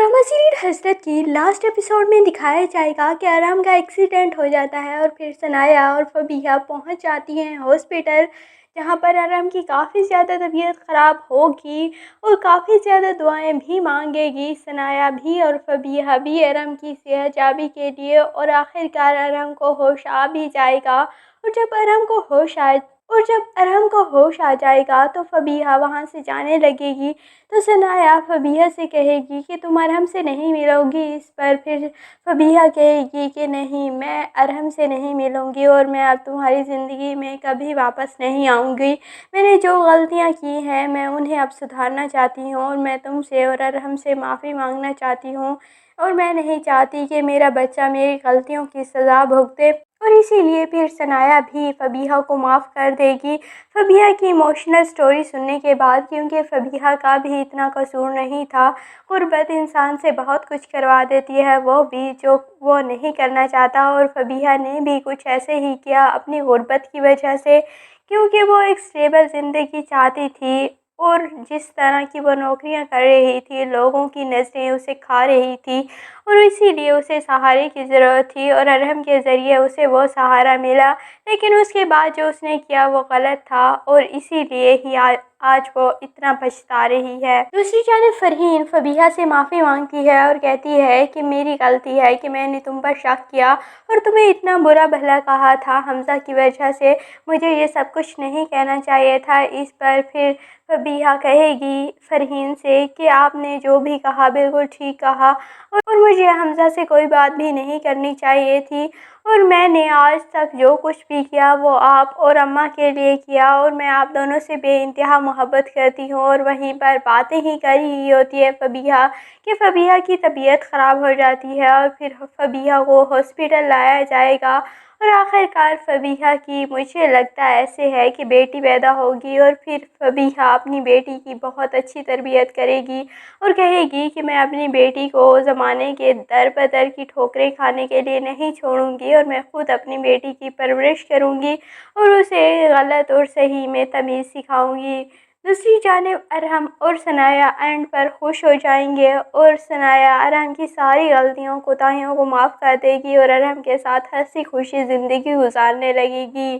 Drama serial हसरत की last episode में दिखाया जाएगा कि आराम का एक्सीडेंट हो जाता है और फिर सनाया और फबीहा पहुंच जाती हैं हॉस्पिटल, जहां पर आराम की काफ़ी ज़्यादा तबीयत ख़राब होगी और काफ़ी ज़्यादा दुआएं भी मांगेगी सनाया भी और फबीहा भी आराम की सेहतयाबी के लिए। और आखिरकार आराम को होश आ भी जाएगा और जब आराम को होश आ जाएगा तो फबीहा वहाँ से जाने लगेगी। तो सनाया फबीहा से कहेगी कि तुम अरहम से नहीं मिलोगी। इस पर फिर फबीहा कहेगी कि नहीं, मैं अरहम से नहीं मिलूँगी और मैं अब तुम्हारी ज़िंदगी में कभी वापस नहीं आऊँगी। मैंने जो गलतियाँ की हैं मैं उन्हें अब सुधारना चाहती हूँ और मैं तुमसे और अरहम से माफ़ी मांगना चाहती हूँ और मैं नहीं चाहती कि मेरा बच्चा मेरी गलतियों की सज़ा भुगते। और इसीलिए फिर सनाया भी फबीहा को माफ़ कर देगी। फबीहा की इमोशनल स्टोरी सुनने के बाद, क्योंकि फबीहा का भी इतना कसूर नहीं था। गुर्बत इंसान से बहुत कुछ करवा देती है, वो भी जो वो नहीं करना चाहता। और फबीहा ने भी कुछ ऐसे ही किया अपनी गुर्बत की वजह से, क्योंकि वो एक स्टेबल ज़िंदगी चाहती थी। और जिस तरह की वो नौकरियां कर रही थी, लोगों की नज़रें उसे खा रही थी और इसीलिए उसे सहारे की ज़रूरत थी और अरहम के ज़रिए उसे वो सहारा मिला। लेकिन उसके बाद जो उसने किया वो गलत था और इसीलिए ही आज वो इतना पछता रही है। दूसरी जानिब फरहीन फबीहा से माफ़ी मांगती है और कहती है कि मेरी गलती है कि मैंने तुम पर शक किया और तुम्हें इतना बुरा भला कहा था हमज़ा की वजह से, मुझे ये सब कुछ नहीं कहना चाहिए था। इस पर फिर फबीहा कहेगी फरहीन से कि आपने जो भी कहा बिल्कुल ठीक कहा और मुझे हमज़ा से कोई बात भी नहीं करनी चाहिए थी और मैंने आज तक जो कुछ भी किया वो आप और अम्मा के लिए किया और मैं आप दोनों से बेइंतहा मोहब्बत करती हूँ। और वहीं पर बातें ही कर ही होती है फबीहा कि फबीहा की तबीयत ख़राब हो जाती है और फिर फबीहा को हॉस्पिटल लाया जाएगा और आखिरकार फबीहा की, मुझे लगता ऐसे है कि बेटी पैदा होगी और फिर फबीहा अपनी बेटी की बहुत अच्छी तरबियत करेगी और कहेगी कि मैं अपनी बेटी को ज़माने के दर बदर की ठोकरें खाने के लिए नहीं छोड़ूंगी और मैं खुद अपनी बेटी की परवरिश करूंगी और उसे गलत और सही में तमीज़ सिखाऊंगी। दूसरी जानिब अरहम और सनाया एंड पर खुश हो जाएंगे और सनाया अरहम की सारी गलतियों कोताहियों को माफ़ कर देगी और अरहम के साथ हंसी खुशी ज़िंदगी गुजारने लगेगी।